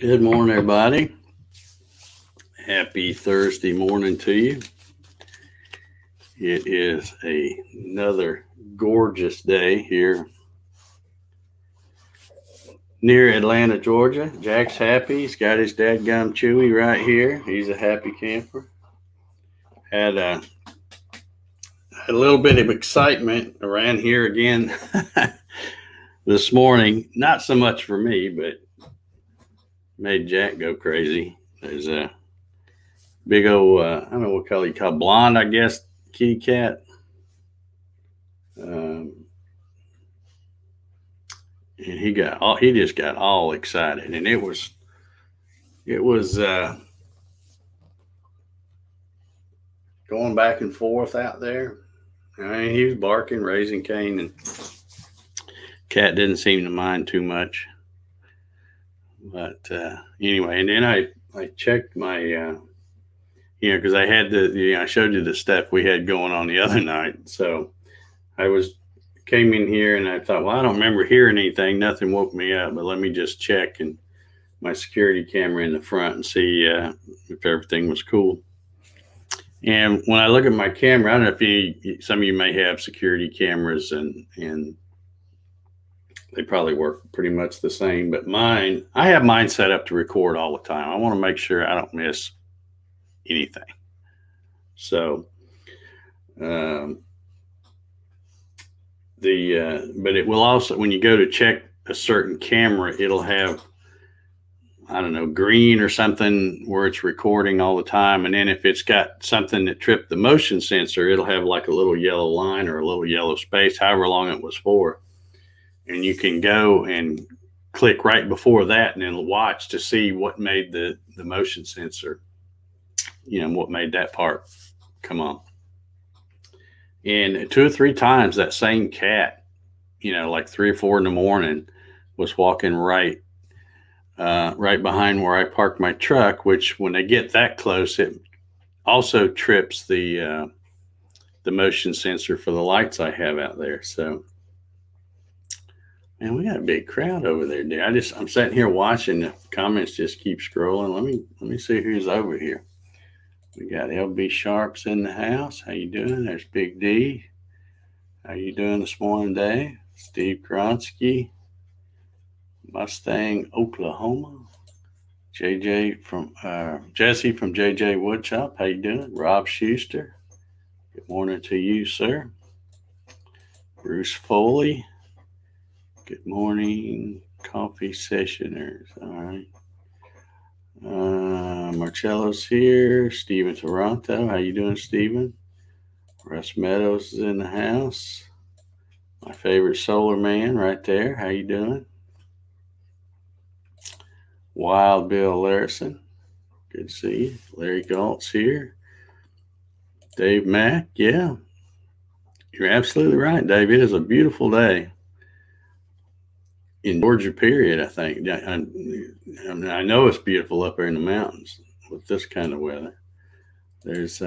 Good morning, everybody. Happy Thursday morning to you. It is another gorgeous day here near Atlanta, Georgia. Jack's happy. He's got his dadgum Chewy right here. He's a happy camper. Had a little bit of excitement around here again this morning. Not so much for me, but made Jack go crazy. There's a big old, I don't know what color you call it, blonde, I guess, kitty cat. And he just got all excited, and it was going back and forth out there. I mean, he was barking, raising Cain, and cat didn't seem to mind too much. But anyway, and then I checked my because I had I showed you the stuff we had going on the other night. So I came in here and I thought, well, I don't remember hearing anything. Nothing woke me up, but let me just check and my security camera in the front and see if everything was cool. And when I look at my camera, I don't know if some of you may have security cameras and they probably work pretty much the same, but I have mine set up to record all the time. I want to make sure I don't miss anything. So, but it will also, when you go to check a certain camera, it'll have, I don't know, green or something where it's recording all the time. And then if it's got something that tripped the motion sensor, it'll have like a little yellow line or a little yellow space, however long it was for. And you can go and click right before that and then watch to see what made the motion sensor, what made that part come on. And 2 or 3 times that same cat, like 3 or 4 in the morning, was walking right behind where I parked my truck, which when they get that close, it also trips the motion sensor for the lights I have out there. So, man, we got a big crowd over there, dude. I'm sitting here watching, the comments just keep scrolling. Let me see who's over here. We got LB Sharps in the house. How you doing? There's Big D. How you doing this morning, Dave? Steve Kronsky, Mustang, Oklahoma. Jesse from JJ Woodshop. How you doing? Rob Schuster. Good morning to you, sir. Bruce Foley. Good morning, coffee sessioners. All right. Marcello's here. Steven Toronto. How you doing, Steven? Russ Meadows is in the house. My favorite solar man right there. How you doing? Wild Bill Larson. Good to see you. Larry Galt's here. Dave Mack. Yeah. You're absolutely right, Dave. It is a beautiful day in Georgia, period, I think. I know it's beautiful up there in the mountains with this kind of weather. There's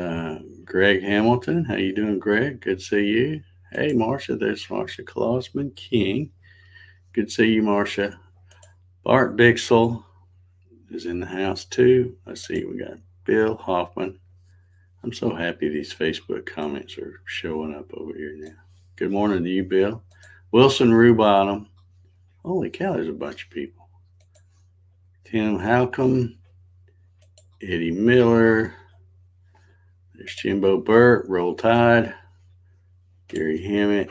Greg Hamilton. How you doing, Greg? Good to see you. Hey, Marcia. There's Marcia Clausman King. Good to see you, Marcia. Bart Bixel is in the house, too. Let's see. We got Bill Hoffman. I'm so happy these Facebook comments are showing up over here now. Good morning to you, Bill. Wilson Rubottom. Holy cow, there's a bunch of people. Tim Halcomb, Eddie Miller, there's Jimbo Burt, Roll Tide, Gary Hammett,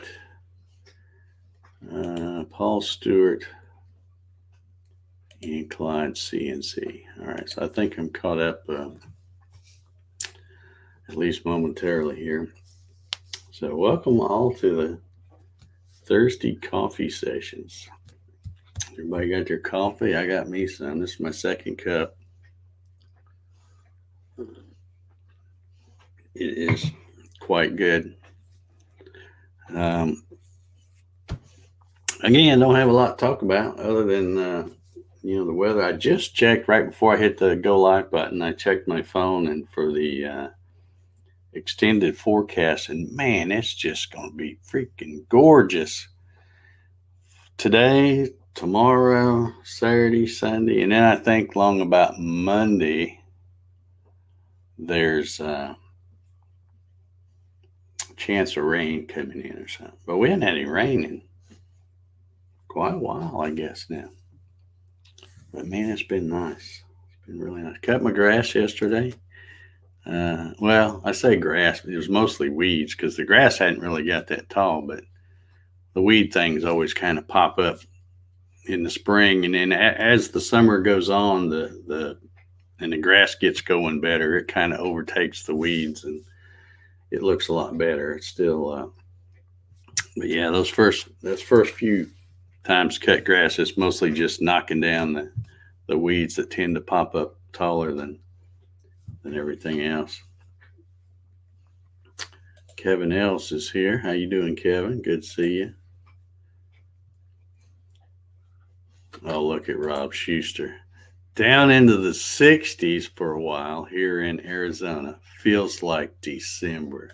Paul Stewart, and Clyde CNC. All right, so I think I'm caught up at least momentarily here. So welcome all to the Thursday coffee sessions. Everybody got their coffee? I got me some. This is my second cup. It is quite good. Again, don't have a lot to talk about other than the weather. I just checked right before I hit the go live button. I checked my phone and for the extended forecast, and man, it's just going to be freaking gorgeous today, tomorrow, Saturday, Sunday, and then I think long about Monday. There's a chance of rain coming in or something, but we haven't had any rain in quite a while, I guess now. But man, it's been nice. It's been really nice. Cut my grass yesterday. Well, I say grass, but it was mostly weeds because the grass hadn't really got that tall, but the weed things always kind of pop up in the spring, and then as the summer goes on, the grass gets going better. It kind of overtakes the weeds, and it looks a lot better. It's still, but yeah, those first few times cut grass, it's mostly just knocking down the weeds that tend to pop up taller than everything else. Kevin Else is here. How you doing, Kevin? Good to see you. Oh, look at Rob Schuster. Down into the 60s for a while here in Arizona. Feels like December.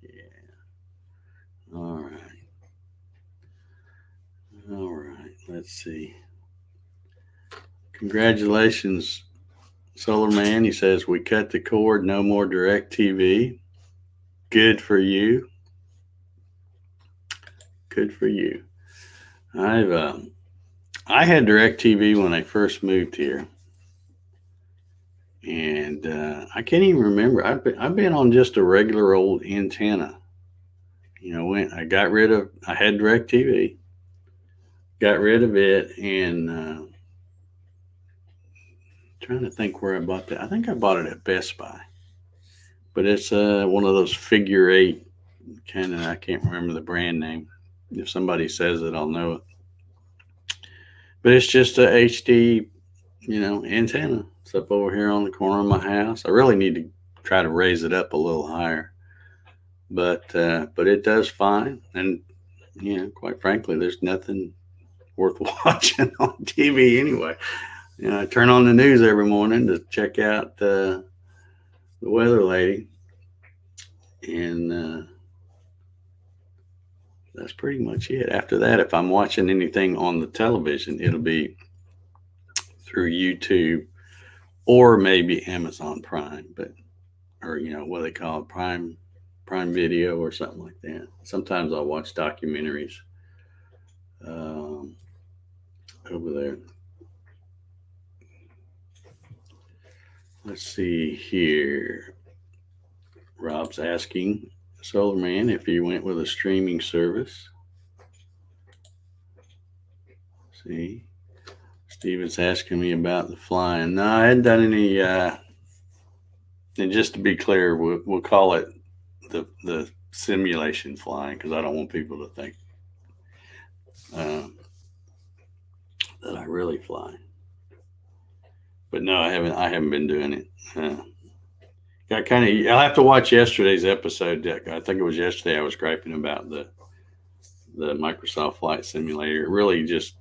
Yeah. All right. Let's see. Congratulations, Solar Man. He says, we cut the cord. No more DirecTV. Good for you. Good for you. I had DirecTV when I first moved here, and I can't even remember. I've been on just a regular old antenna. You know, when I had DirecTV, got rid of it, and trying to think where I bought that. I think I bought it at Best Buy, but it's one of those figure 8 kind of. I can't remember the brand name. If somebody says it, I'll know it. But it's just a HD, antenna. It's up over here on the corner of my house. I really need to try to raise it up a little higher, but it does fine. And quite frankly, there's nothing worth watching on TV anyway. I turn on the news every morning to check out the weather lady, and that's pretty much it. After that, if I'm watching anything on the television, it'll be through YouTube or maybe Amazon Prime, or what they call it, Prime Video or something like that. Sometimes I'll watch documentaries over there. Let's see here. Rob's asking Solar Man if he went with a streaming service. See, Steven's asking me about the flying. No, I hadn't done any. And just to be clear, we'll call it the simulation flying, because I don't want people to think that I really fly. But no, I haven't been doing it. I'll have to watch yesterday's episode. I think it was yesterday I was griping about the Microsoft Flight Simulator. It really just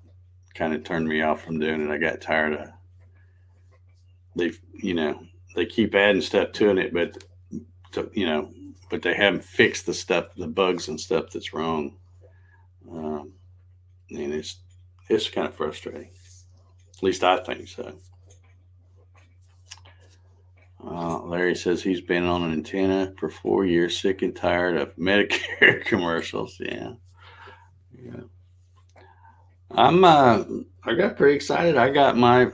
kind of turned me off from doing it. I got tired of they keep adding stuff to it, but they haven't fixed the bugs and stuff that's wrong. And it's kind of frustrating. At least I think so. Larry says he's been on an antenna for 4 years, sick and tired of Medicare commercials. Yeah. I got pretty excited. I got my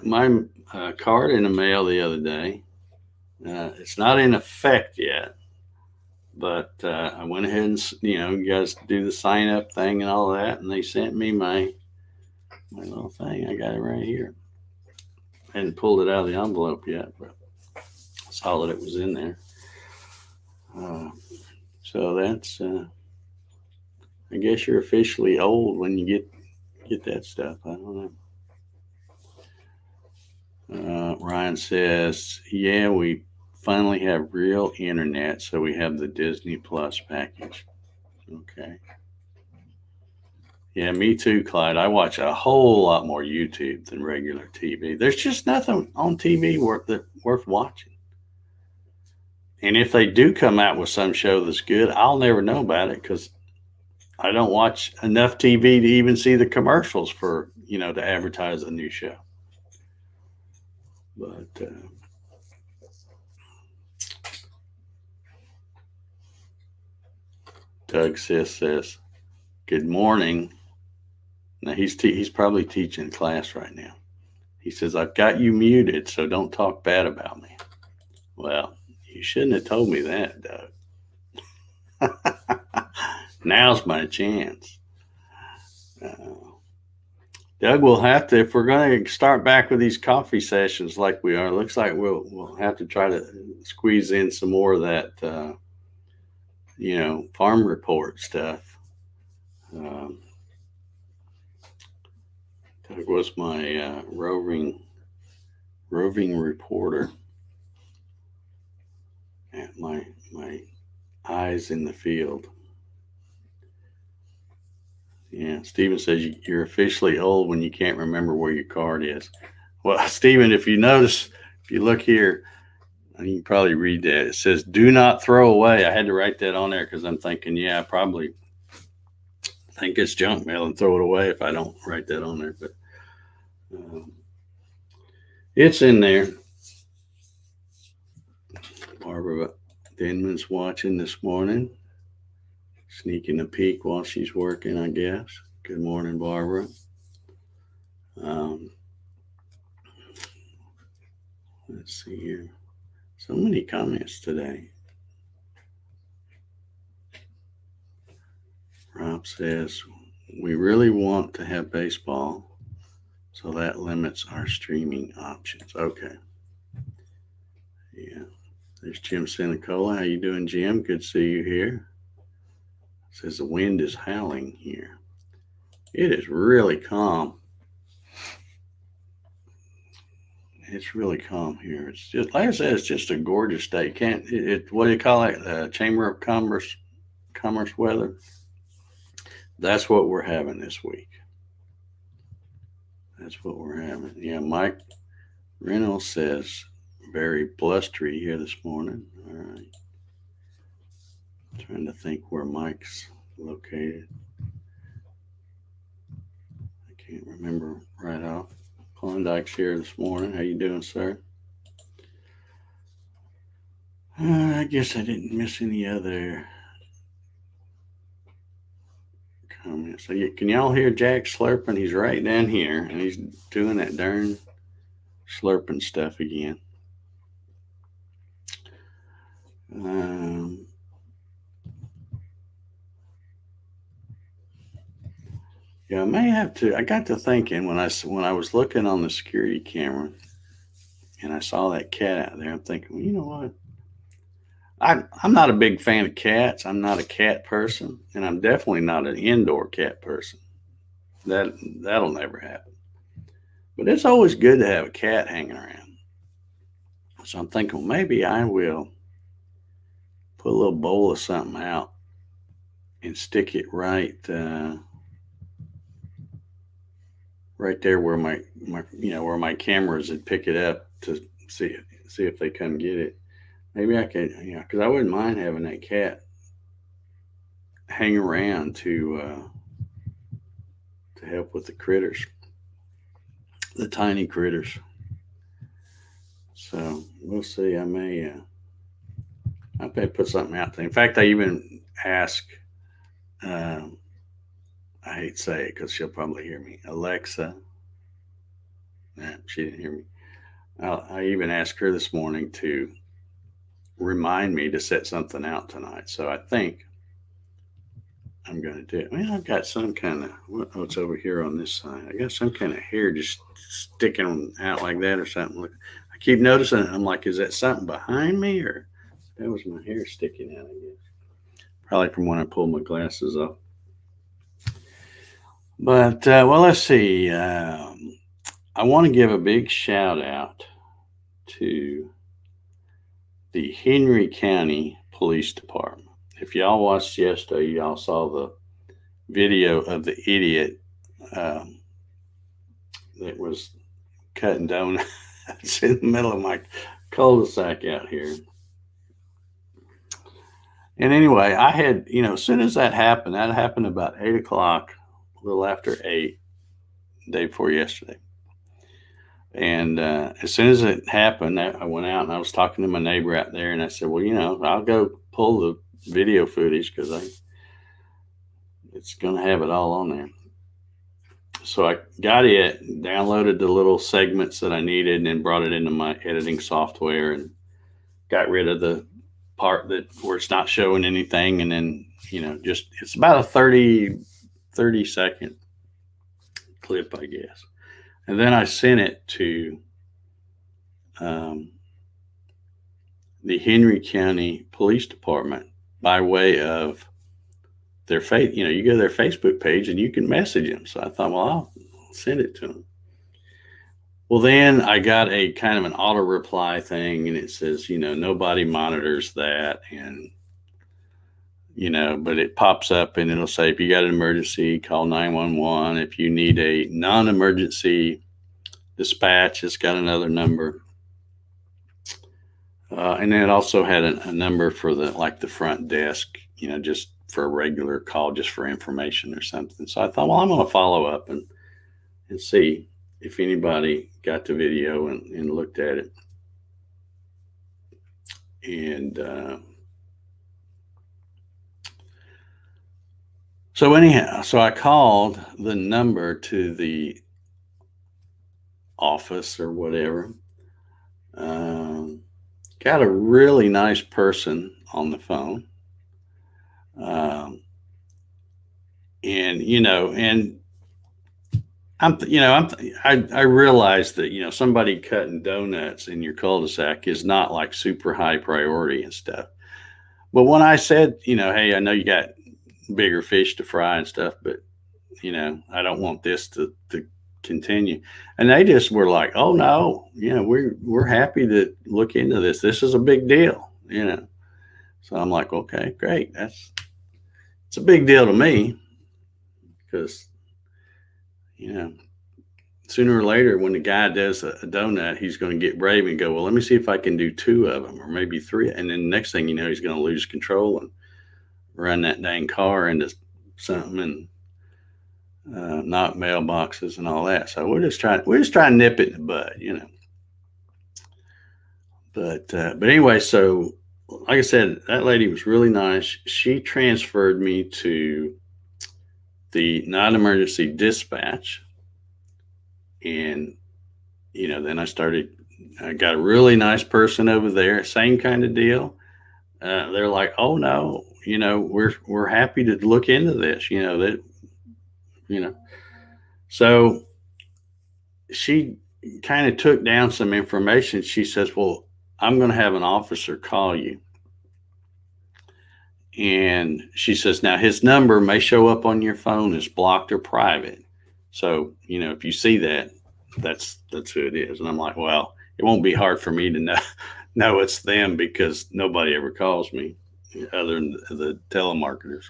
card in the mail the other day. It's not in effect yet, but I went ahead and you guys do the sign up thing and all that, and they sent me my little thing. I got it right here. I hadn't pulled it out of the envelope yet, but I saw that it was in there. So that's, I guess you're officially old when you get that stuff. I don't know. Ryan says, yeah, we finally have real internet, so we have the Disney Plus package. Okay. Yeah, me too, Clyde. I watch a whole lot more YouTube than regular TV. There's just nothing on TV worth watching. And if they do come out with some show that's good, I'll never know about it because I don't watch enough TV to even see the commercials for, to advertise a new show. But Doug says, "Good morning." Now he's probably teaching class right now. He says, "I've got you muted, so don't talk bad about me." Well, you shouldn't have told me that, Doug. Now's my chance. Doug, we'll have to, if we're going to start back with these coffee sessions like we are, looks like we'll have to try to squeeze in some more of that, farm report stuff. Doug was my roving reporter at my eyes in the field. Yeah, Stephen says you're officially old when you can't remember where your card is. Well, Stephen, if you notice, if you look here, you can probably read that. It says, "Do not throw away." I had to write that on there because I'm thinking, I probably think it's junk mail and throw it away if I don't write that on there. But it's in there. Barbara Denman's watching this morning, sneaking a peek while she's working, I guess. Good morning, Barbara. Let's see here. So many comments today. Rob says, "We really want to have baseball, so that limits our streaming options." Okay. Yeah. There's Jim Sinicola. How you doing, Jim? Good to see you here. Says the wind is howling here. It is really calm. It's really calm here. It's just, like I said, it's just a gorgeous day. What do you call it? Chamber of Commerce weather. That's what we're having this week. That's what we're having. Yeah, Mike Reynolds says, "Very blustery here this morning." All right. Trying to think where Mike's located. I can't remember right off. Klondike's here this morning. How you doing, sir? I guess I didn't miss any other comments. So can y'all hear Jack slurping? He's right down here, and he's doing that darn slurping stuff again. Yeah, I may have to. I got to thinking when I was looking on the security camera, and I saw that cat out there. I'm thinking, well, you know what? I'm not a big fan of cats. I'm not a cat person, and I'm definitely not an indoor cat person. That'll never happen. But it's always good to have a cat hanging around. So I'm thinking, well, maybe I will put a little bowl of something out and stick it right there where my where my cameras would pick it up to see if they come get it. Maybe I could, because I wouldn't mind having that cat hang around to help with the critters, the tiny critters. So we'll see. I may put something out there. In fact, I even ask. I hate to say it because she'll probably hear me. Alexa. Nah, she didn't hear me. I even asked her this morning to remind me to set something out tonight. So I think I'm going to do it. I've got some kind of, what's over here on this side? I got some kind of hair just sticking out like that or something. I keep noticing it. I'm like, is that something behind me, or that was my hair sticking out, I guess. Probably from when I pulled my glasses off. But, well, let's see. I want to give a big shout out to the Henry County Police Department. If y'all watched yesterday, y'all saw the video of the idiot that was cutting donuts in the middle of my cul-de-sac out here. And anyway, I had, as soon as that happened about 8 o'clock, a little after 8, the day before yesterday. And as soon as it happened, I went out and I was talking to my neighbor out there, and I said, well, I'll go pull the video footage because it's going to have it all on there. So I got it, downloaded the little segments that I needed, and then brought it into my editing software and got rid of the part where it's not showing anything. And then, just it's about a 30-second clip, I guess. And then I sent it to the Henry County Police Department by way of their you go to their Facebook page and you can message them. So I thought, well, I'll send it to them. Well, then I got a kind of an auto reply thing, and it says, nobody monitors that. And, but it pops up and it'll say, if you got an emergency, call 911. If you need a non-emergency dispatch, it's got another number. And then it also had a number for the front desk, just for a regular call, just for information or something. So I thought, well, I'm going to follow up and see if anybody got the video and looked at it. And so anyhow, I called the number to the office or whatever. Got a really nice person on the phone. And I realized that, somebody cutting donuts in your cul-de-sac is not like super high priority and stuff. But when I said, hey, I know you got bigger fish to fry and stuff, but, I don't want this to continue. And they just were like, oh no, we're happy to look into this. This is a big deal, So I'm like, okay, great. It's a big deal to me because, sooner or later when the guy does a donut, he's going to get brave and go, well, let me see if I can do 2 of them or maybe 3. And then the next thing you know, he's going to lose control and run that dang car into something and knock mailboxes and all that. So we're just trying to nip it in the bud, But anyway, so like I said, that lady was really nice. She transferred me to the non-emergency dispatch. And, then I got a really nice person over there, same kind of deal. They're like, oh no, we're happy to look into this, So she kind of took down some information. She says, well, I'm going to have an officer call you. And she says, now his number may show up on your phone as blocked or private. So, if you see that, that's who it is. And I'm like, well, it won't be hard for me to know it's them because nobody ever calls me other than the telemarketers.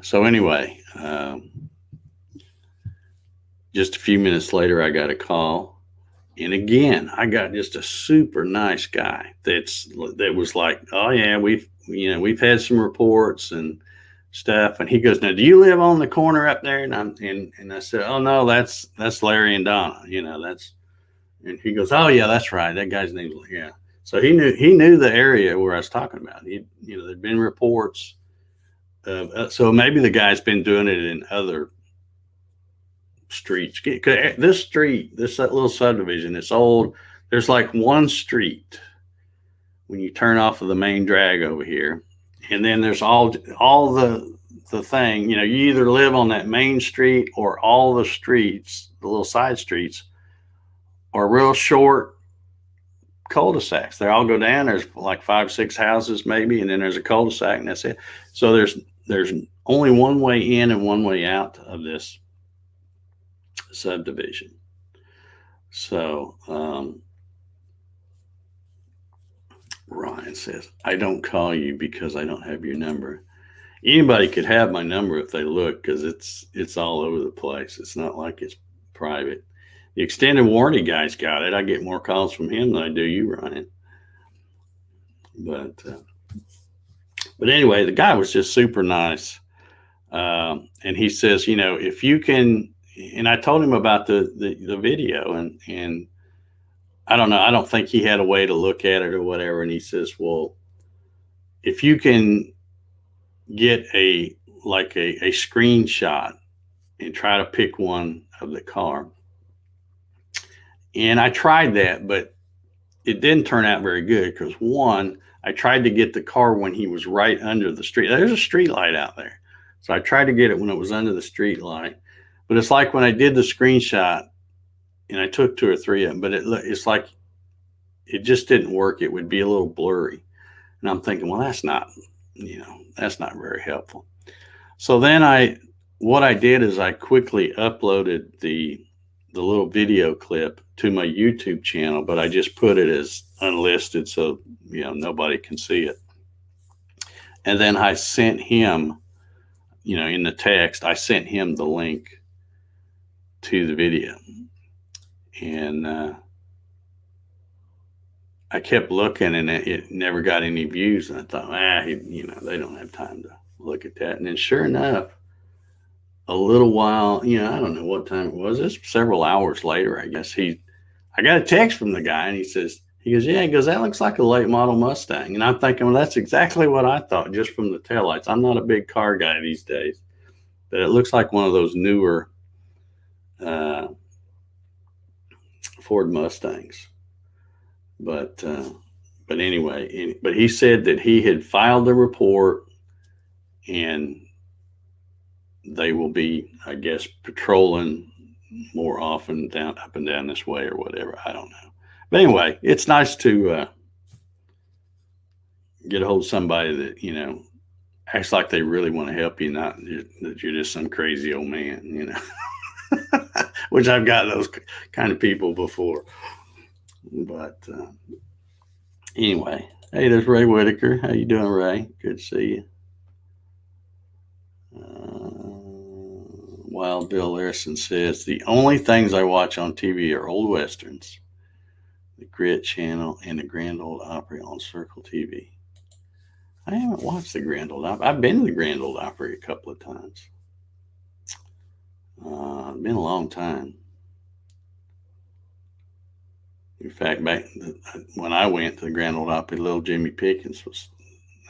So anyway, just a few minutes later, I got a call. And again, I got just a super nice guy that was like, oh yeah, we've had some reports and stuff. And he goes, now, do you live on the corner up there? And I said, oh no, that's Larry and Donna. And he goes, oh yeah, that's right. That guy's name, yeah. So he knew the area where I was talking about. There'd been reports. So maybe the guy's been doing it in other streets. This little subdivision, it's old. There's like one street when you turn off of the main drag over here, and then there's all the thing. You either live on that main street or all the streets, the little side streets, are real short cul-de-sacs. They all go down. There's like 5, 6 houses maybe, and then there's a cul-de-sac, and that's it. So there's only one way in and one way out of this subdivision. So Ryan says, I don't call you because I don't have your number. Anybody could have my number if they look, because it's all over the place. It's not like it's private. The extended warranty guy's got it. I get more calls from him than I do you, Ryan. But But anyway, the guy was just super nice. And he says, if you can, and I told him about the video, and I don't know, I don't think he had a way to look at it or whatever. And he says, well, if you can get a screenshot and try to pick one of the car. And I tried that, but it didn't turn out very good because, one, I tried to get the car when he was right under the street. There's a street light out there. So I tried to get it when it was under the street light. But it's like when I did the screenshot, and I took 2 or 3 of them, but it's like it just didn't work. It would be a little blurry. And I'm thinking, well, that's not very helpful. So then what I did is I quickly uploaded the little video clip to my YouTube channel, but I just put it as unlisted so nobody can see it. And then I sent him, in the text, I sent him the link to the video. And I kept looking, and it never got any views. And I thought, they don't have time to look at that. And then sure enough, a little while, I don't know what time it was. It's several hours later, I guess. I got a text from the guy, and he goes, yeah, he goes, that looks like a late model Mustang. And I'm thinking, well, that's exactly what I thought just from the taillights. I'm not a big car guy these days, but it looks like one of those newer Ford Mustangs. But anyway, but he said that he had filed the report, and they will be, I guess, patrolling more often up and down this way or whatever. I don't know. But anyway, it's nice to get a hold of somebody that, acts like they really want to help you, not that you're just some crazy old man, which I've got those kind of people before. But anyway, hey, there's Ray Whitaker. How you doing, Ray? Good to see you. Wild Bill Larson says, the only things I watch on TV are old westerns, the Grit Channel, and the Grand Ole Opry on Circle TV. I haven't watched the Grand Ole Opry. I've been to the Grand Ole Opry a couple of times. It's been a long time. In fact, back when I went to the Grand Ole Opry, little Jimmy Pickens is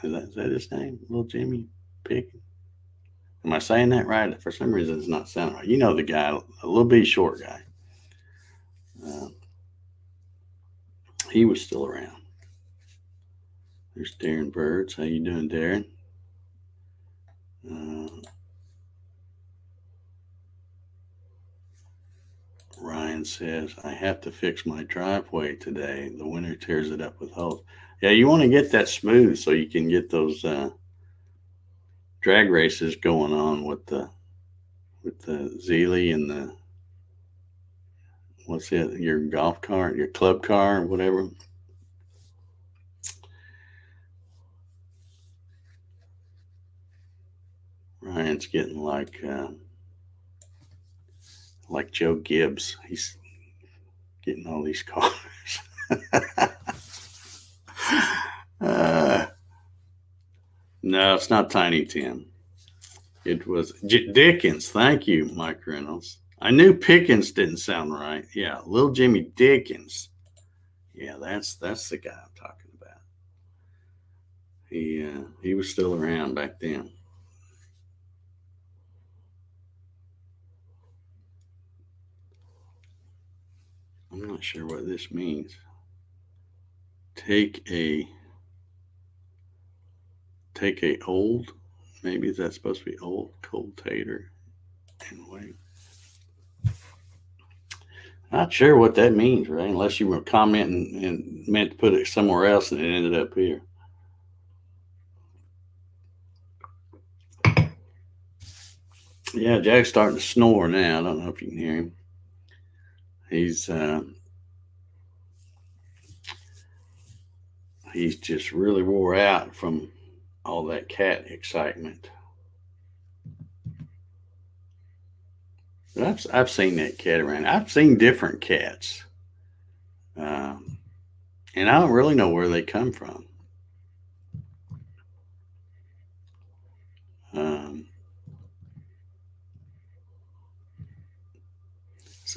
that his name? Little Jimmy Pickens? Am I saying that right? For some reason, it's not sounding right. The guy, a little bitty short guy. He was still around. There's Darren Birds. How you doing, Darren? Ryan says, I have to fix my driveway today. The winter tears it up with holes. Yeah, you want to get that smooth so you can get those drag races going on with the Zeely and the, what's it, your golf car, your club car, or whatever. Ryan's getting like Joe Gibbs. He's getting all these cars. No, it's not Tiny Tim. It was Dickens. Thank you, Mike Reynolds. I knew Pickens didn't sound right. Yeah, little Jimmy Dickens. Yeah, that's the guy I'm talking about. He was still around back then. I'm not sure what this means. Take a old, maybe that's supposed to be old cold tater and wait. Not sure what that means, right? Unless you were commenting and meant to put it somewhere else and it ended up here. Yeah, Jack's starting to snore now. I don't know if you can hear him. He's just really wore out from all that cat excitement. But I've seen that cat around. I've seen different cats, and I don't really know where they come from.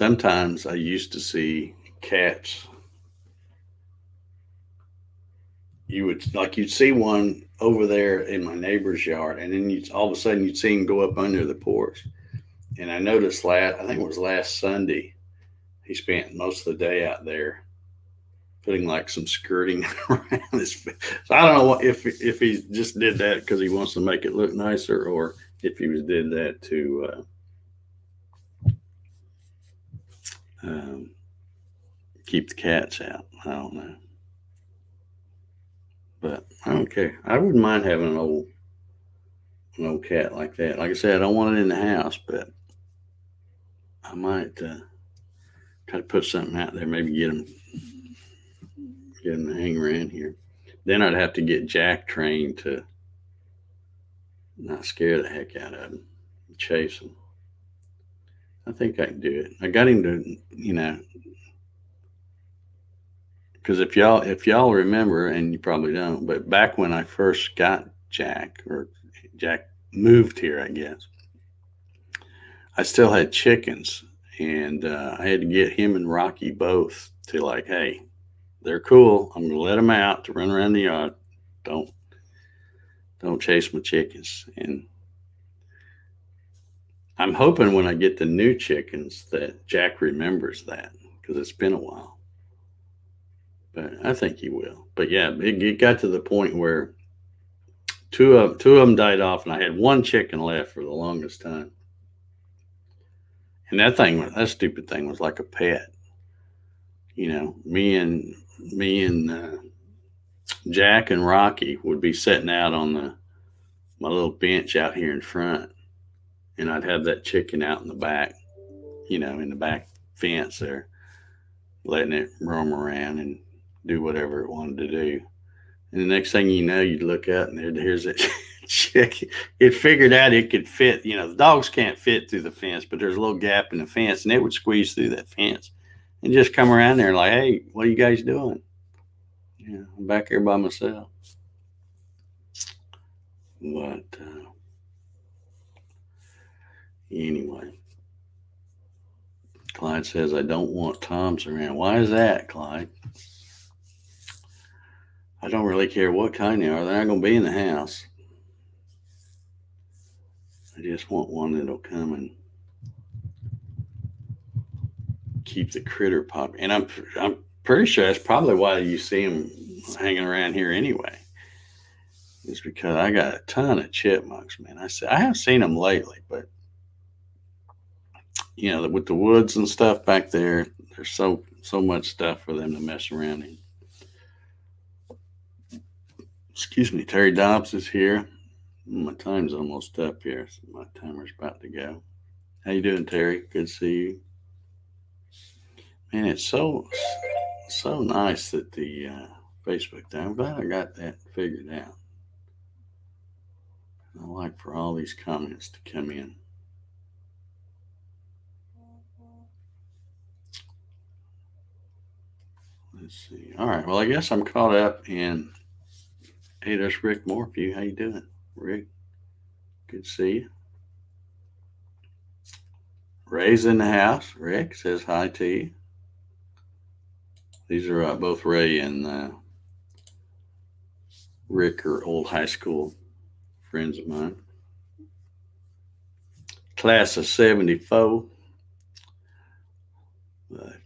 sometimes I used to see cats. You'd see one over there in my neighbor's yard, and then all of a sudden you'd see him go up under the porch. And I noticed I think it was last Sunday, he spent most of the day out there putting like some skirting around his face. So I don't know if he just did that because he wants to make it look nicer, or if he did that to keep the cats out. I don't know, but I don't care. I wouldn't mind having an old cat like that. Like I said, I don't want it in the house, but I might try to put something out there. Maybe get him to hang around here. Then I'd have to get Jack trained to not scare the heck out of him, chase him. I think I can do it. I got him to, because if y'all remember, and you probably don't, but back when I first got Jack, or Jack moved here, I guess, I still had chickens, and I had to get him and Rocky both to like, hey, they're cool. I'm gonna let them out to run around the yard. Don't chase my chickens. And I'm hoping when I get the new chickens that Jack remembers that, because it's been a while. But I think he will. But yeah, it got to the point where two of them died off, and I had one chicken left for the longest time. And that stupid thing was like a pet. Me and Jack and Rocky would be sitting out on my little bench out here in front, and I'd have that chicken out in the back, in the back fence there, letting it roam around and do whatever it wanted to do. And the next thing you know, you'd look out, and here's that chicken. It figured out it could fit. The dogs can't fit through the fence, but there's a little gap in the fence, and it would squeeze through that fence and just come around there and like, hey, what are you guys doing? I'm back here by myself. But anyway, Clyde says, I don't want Toms around. Why is that, Clyde? I don't really care what kind they are. They're not going to be in the house. I just want one that'll come and keep the critter popular. And I'm pretty sure that's probably why you see them hanging around here anyway. It's because I got a ton of chipmunks, man. I have seen them lately, but with the woods and stuff back there, there's so much stuff for them to mess around in. Excuse me, Terry Dobbs is here. My time's almost up here, so my timer's about to go. How you doing, Terry? Good to see you. Man, it's so nice that the Facebook thing. I'm glad I got that figured out. I like for all these comments to come in. Let's see. All right. Well, I guess I'm caught up. And hey, there's Rick Morphew. How you doing, Rick? Good to see you. Ray's in the house. Rick says hi to you. These are both Ray and Rick are old high school friends of mine. Class of 74. But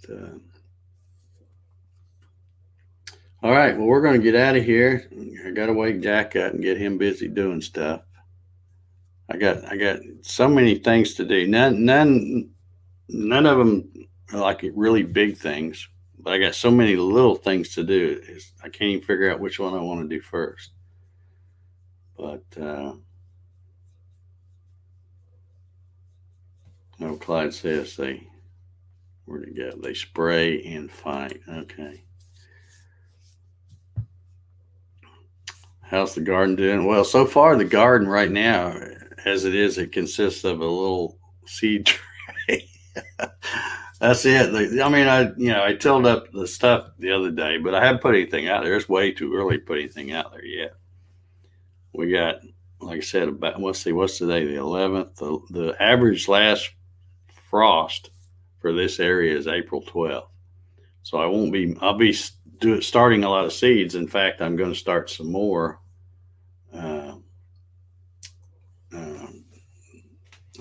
all right, well, we're going to get out of here. I got to wake Jack up and get him busy doing stuff. I got so many things to do. None of them are like really big things, but I got so many little things to do. I can't even figure out which one I want to do first. But Clyde says where'd it go? They spray and fight. Okay. How's the garden doing? Well, so far the garden right now, as it is, it consists of a little seed tray. That's it. I tilled up the stuff the other day, but I haven't put anything out there. It's way too early to put anything out there yet. We got, like I said, about what's today? The 11th. The average last frost for this area is April 12th. So I'll be starting a lot of seeds. In fact, I'm going to start some more. I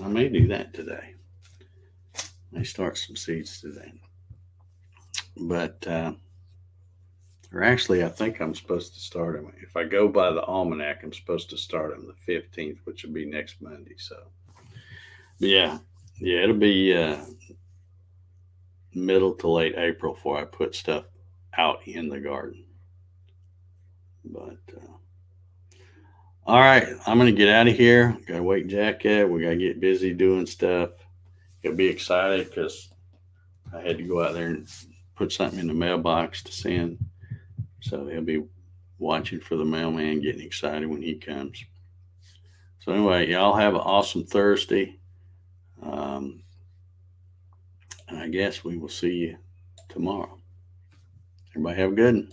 may do that today. I may start some seeds today. But, or actually, I think I'm supposed to start them. If I go by the almanac, I'm supposed to start them the 15th, which will be next Monday. So, yeah, it'll be middle to late April before I put stuff out in the garden. But all right, I'm gonna get out of here. Gotta wake Jack up. We gotta get busy doing stuff. He'll be excited because I had to go out there and put something in the mailbox to send. So he'll be watching for the mailman, getting excited when he comes. So anyway, y'all have an awesome Thursday. And I guess we will see you tomorrow. Everybody have a good one.